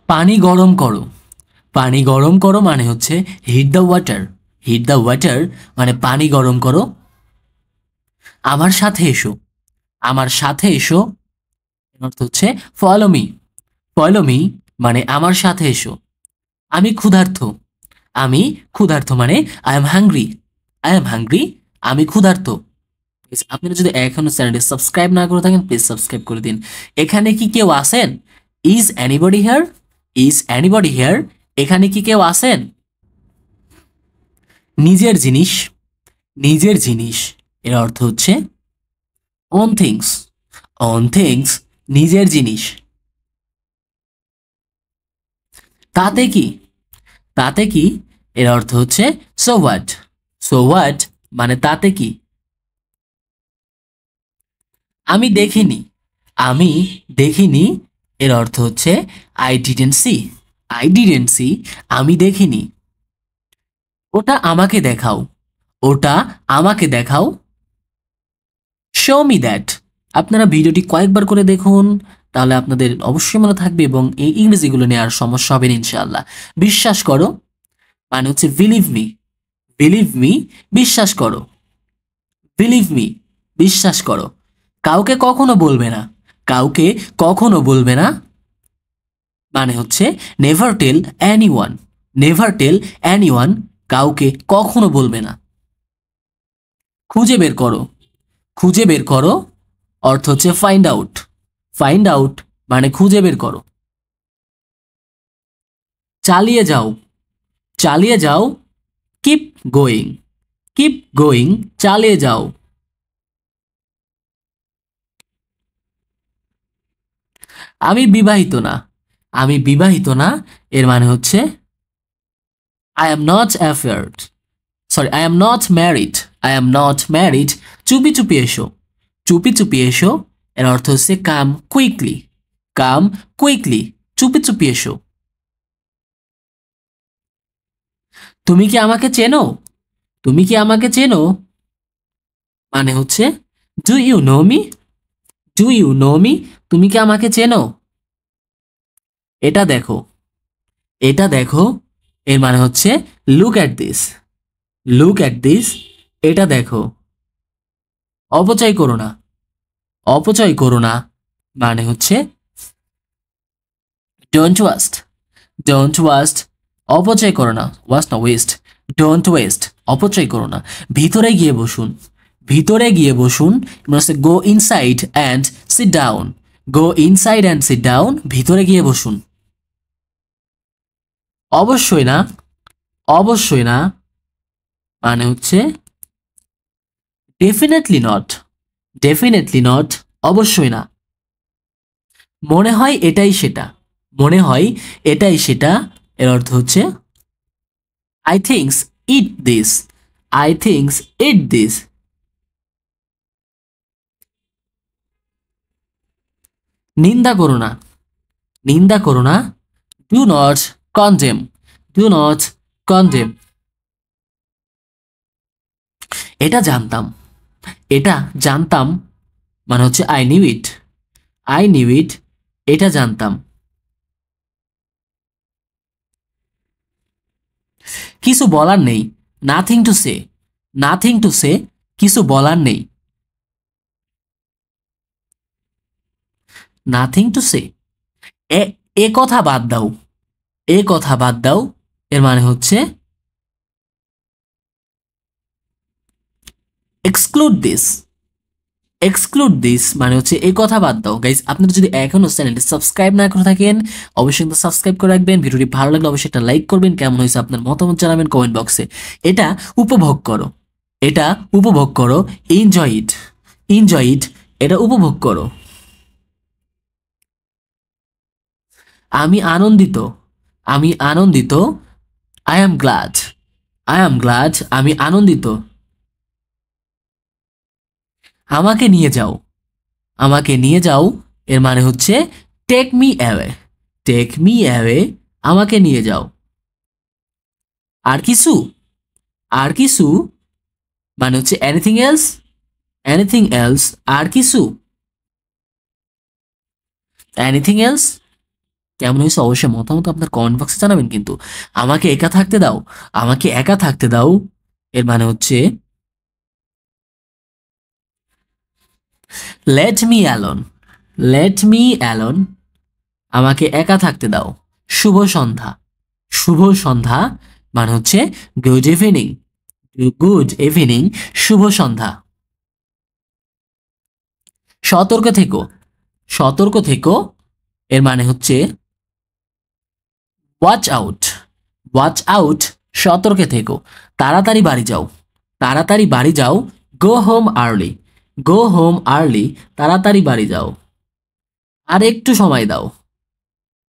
পানি গরম করো। পানি গরম করো মানে হচ্ছে heat the water. Heat the water মানে পানি গরম করো। আমার সাথে এসো। আমার সাথে এসো এর অর্থ হচ্ছে ফলো মি। ফলো মি মানে আমার সাথে এসো। আমি ক্ষুধার্ত। আমি ক্ষুধার্ত মানে I am hungry. I am hungry, আমি ক্ষুধার্ত। আপনারা যদি এখনো চ্যানেলটি সাবস্ক্রাইব না করে থাকেন প্লিজ সাবস্ক্রাইব করে দিন। এখানে কি কেউ আছেন? Is anybody here? Is anybody here? এখানে কি কেউ আছেন? নিজের জিনিস। নিজের জিনিস এর অর্থ হচ্ছে ওন থিংস। ওন থিংস নিজের জিনিস। তাতে কি? তাতে কি এর অর্থ হচ্ছে সো হোয়াট। সো হোয়াট মানে তাতে কি। আমি দেখিনি। আমি দেখিনি এর অর্থ হচ্ছে I didn't C. I didn't C আমি দেখিনি। ওটা আমাকে দেখাও। ওটা আমাকে দেখাও। Show me that. আপনারা ভিডিওটি কয়েকবার করে দেখুন, তাহলে আপনাদের অবশ্যই মনে থাকবে এবং এই ইংরেজিগুলো নিয়ে আর সমস্যা হবে না ইনশাআল্লাহ। বিশ্বাস করো মানে হচ্ছে বিলিভ মি। বিলিভ মি বিশ্বাস করো। বিলিভ মি বিশ্বাস করো। কাউকে কখনো বলবে না। কাউকে কখনো বলবে না মানে হচ্ছে never tell anyone. Never tell anyone কাউকে কখনো বলবে না। খুঁজে বের করো। খুঁজে বের করো অর্থ হচ্ছে ফাইন্ড আউট। ফাইন্ড আউট মানে খুঁজে বের করো। চালিয়ে যাও। চালিয়ে যাও কিপ গোয়িং। কিপ গোয়িং চালিয়ে যাও। আমি বিবাহিত না। আমি বিবাহিত না এর মানে হচ্ছে I am not afraid. Sorry, I am not married. I am not married. চুপি চুপি এসো। চুপি চুপি এসো এর অর্থ হচ্ছে কাম কুইকলি। কাম কুইকলি চুপি চুপি এসো। তুমি কি আমাকে চেনো? তুমি কি আমাকে চেনো মানে হচ্ছে do you know me. Do you know me তুমি কি আমাকে চেনো? এটা দেখো। এটা দেখো এর মানে হচ্ছে look at this. Look at this এটা দেখো। অপচয় করো না। অপচয় করো না মানে হচ্ছে ডোন্ট ওয়াস্ট। ডোন্ট ওয়াস্ট অপচয় করো না। ওয়াস্ট না ওয়েস্ট। ডোন্ট ওয়েস্ট অপচয় করো না। ভিতরে গিয়ে বসুন। ভিতরে গিয়ে বসুন মানে হচ্ছে গো inside and sit down. Go inside and sit down ভিতরে গিয়ে বসুন। অবশ্যই না। অবশ্যই না মানে হচ্ছে ডেফিনেটলি নট। ডেফিনেটলি নট অবশ্যই না। মনে হয় এটাই সেটা। মনে হয় এটাই সেটা এর অর্থ হচ্ছে I thinks it this. I thinks it this. নিন্দা করো না। নিন্দা করো না do not condemn. Do not condemn. এটা জানতাম। এটা জানতাম মানে হচ্ছে I knew it. I knew it এটা জানতাম। কিছু বলার নেই। Nothing to say. Nothing to say কিছু বলার নেই। নাথিং টু সে এ এ কথা বাদ দাও। এ কথা বাদ দাও এর মানে হচ্ছে এক্সক্লুড দিস। এক্সক্লুড দিস মানে হচ্ছে এই কথা বাদ দাও। গাইজ আপনারা যদি এখনো চ্যানেলটি সাবস্ক্রাইব না করে থাকেন অবশ্যই কিন্তু সাবস্ক্রাইব করে রাখবেন। ভিডিওটি ভালো লাগলে অবশ্যই একটা লাইক করবেন। কেমন হয়েছে আপনার মতামত জানাবেন কমেন্ট বক্সে। এটা উপভোগ করো। এটা উপভোগ করো। Enjoy it. এনজয় ইট এটা উপভোগ করো। আমি আনন্দিত। আমি আনন্দিত I am glad. I am glad আমি আনন্দিত। আমাকে নিয়ে যাও। আমাকে নিয়ে যাও এর মানে হচ্ছে take me away. Take me away আমাকে নিয়ে যাও। আর কিছু? আর কিছু মানে হচ্ছে এনিথিং এলস। এনিথিং এলস আর কিছু? এনিথিং এলস কেমন হয়েছে অবশ্যই মতামত আপনার কমেন্ট বক্সে জানাবেন। কিন্তু আমাকে একা থাকতে দাও, আমাকে একা থাকতে দাও এর মানে হচ্ছে let me alone, let me alone, আমাকে একা থাকতে দাও। শুভ সন্ধ্যা, শুভ সন্ধ্যা মানে হচ্ছে গুড ইভিনিং, গুড ইভিনিং, শুভ সন্ধ্যা। সতর্ক থেকো, সতর্ক থেকো এর মানে হচ্ছে ওয়াচ আউট, ওয়াচ আউট, সতর্কে থেকো। তাড়াতাড়ি বাড়ি যাও, তাড়াতাড়ি বাড়ি যাও, go home early, go home early, তাড়াতাড়ি বাড়ি যাও। আর একটু সময় দাও,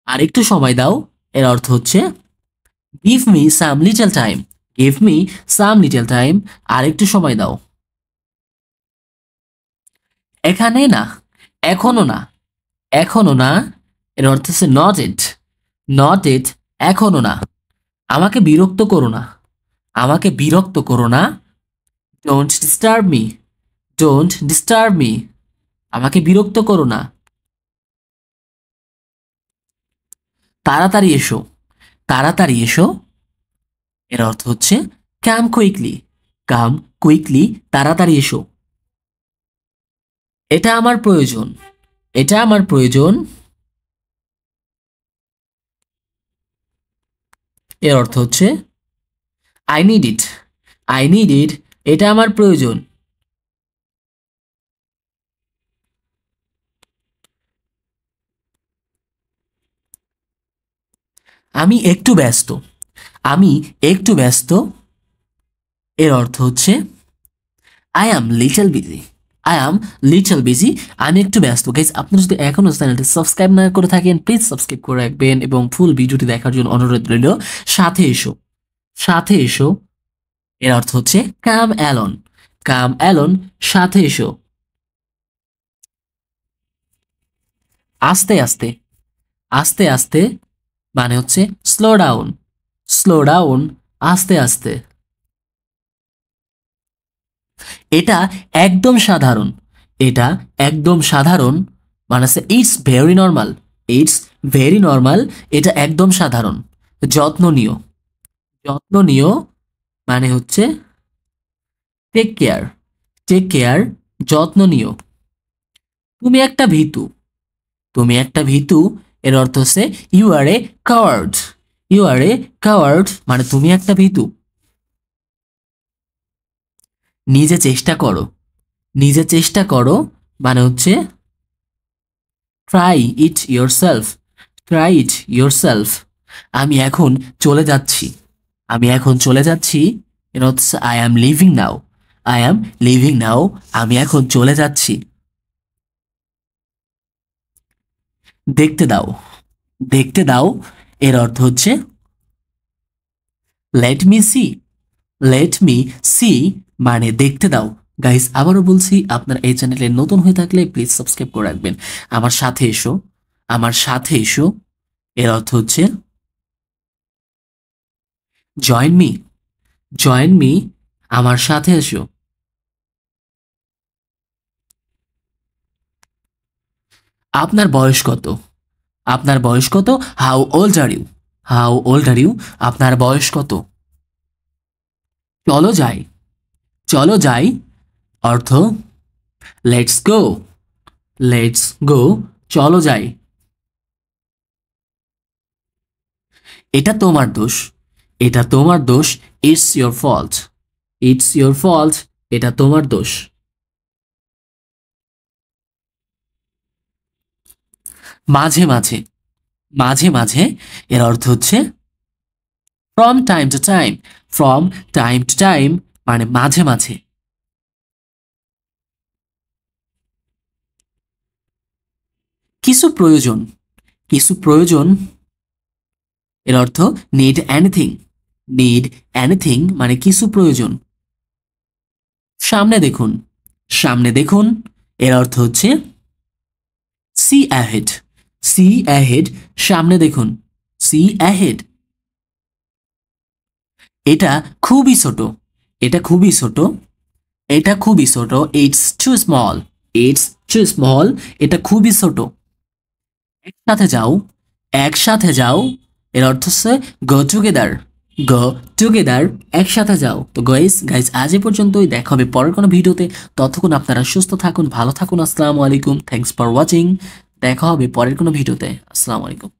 আর একটু সময় দাও এর অর্থ হচ্ছে give me some little time, give me some little time, আর একটু সময় দাও। এখানে না, এখনো না, এখনো না এর অর্থ হচ্ছে নট ইট, নট ইট, এখনো না। আমাকে বিরক্ত করো না, আমাকে বিরক্ত করো না, don't disturb me, don't disturb me, আমাকে বিরক্ত করো না। তাড়াতাড়ি এসো, তাড়াতাড়ি এসো এর অর্থ হচ্ছে কাম কুইকলি, কাম কুইকলি, তাড়াতাড়ি এসো। এটা আমার প্রয়োজন, এটা আমার প্রয়োজন এর অর্থ হচ্ছে I need it, I need it, এটা আমার প্রয়োজন। আমি একটু ব্যস্ত, আমি একটু ব্যস্ত এর অর্থ হচ্ছে I am little busy, I am little busy, আমি একটু ব্যস্ত। গাইজ আপনারা যদি এখনও চ্যানেলটি সাবস্ক্রাইব না করে থাকেন প্লিজ সাবস্ক্রাইব করে রাখবেন এবং ফুল ভিডিওটি দেখার জন্য অনুরোধ রইল। সাথে এসো, সাথে এসো এর অর্থ হচ্ছে কাম অ্যালন, কাম অ্যালন, সাথে এসো। আস্তে আস্তে, আস্তে আস্তে মানে হচ্ছে স্লো ডাউন, স্লো ডাউন, আস্তে আস্তে। এটা একদম সাধারণ, এটা একদম সাধারণ মানে হচ্ছে it's very normal, it's very normal, এটা একদম সাধারণ। যত্ন নিও, যত্ন নিও মানে হচ্ছে টেক কেয়ার, টেক কেয়ার, যত্ন নিও। তুমি একটা ভীতু, তুমি একটা ভীতু এর অর্থ হচ্ছে you are a coward, you are a coward মানে তুমি একটা ভীতু। নিজে চেষ্টা করো, নিজে চেষ্টা করো মানে হচ্ছে try it yourself, try it yourself. আমি এখন চলে যাচ্ছি, আমি এখন চলে যাচ্ছি এর অর্থ হচ্ছে I am leaving now, I am leaving now, আমি এখন চলে যাচ্ছি। দেখতে দাও, দেখতে দাও এর অর্থ হচ্ছে let me see, let me see মানে দেখতে দাও। গাইস আবারও বলছি আপনার এই চ্যানেলে নতুন হয়ে থাকলে প্লিজ সাবস্ক্রাইব করে রাখবেন। আমার সাথে এসো, আমার সাথে এসো এর অর্থ হচ্ছে জয়েন মি, জয়েন মি, আমার সাথে এসো। আপনার বয়স কত, আপনার বয়স কত, how old are you, how old are you, আপনার বয়স কত। চলো যাই, চলো যাই অর্থ লেটস গো, লেটস গো, চলো যাই। এটা তোমার দোষ, এটা তোমার দোষ, it's your fault, it's your fault, এটা তোমার দোষ। মাঝে মাঝে, মাঝে মাঝে এর অর্থ হচ্ছে from time to time, from time to time মানে মাঝে মাঝে। কিছু প্রয়োজন, কিছু প্রয়োজন এর অর্থ নিড এনিথিং, নিড এনিথিং মানে কিছু প্রয়োজন। সামনে দেখুন, সামনে দেখুন এর অর্থ হচ্ছে সি অ্যাহেড, সি অ্যাহেড, সামনে দেখুন, সি অ্যাহেড। এটা খুবই ছোট, এটা খুবই ছোট, এটা খুবই ছোট, it's too small, it's too small, এটা খুবই ছোট। একসাথে যাও, একসাথে যাও এর অর্থ হচ্ছে গো টুগেদার। গো টুগেদার, একসাথে যাও। তো গাইস আজ এ পর্যন্তই, দেখা হবে পরের কোনো ভিডিওতে। ততক্ষণ আপনারা সুস্থ থাকুন, ভালো থাকুন। আসসালামু আলাইকুম, থ্যাঙ্কস ফর ওয়াচিং। দেখা হবে পরের কোনো ভিডিওতে। আসসালামু আলাইকুম।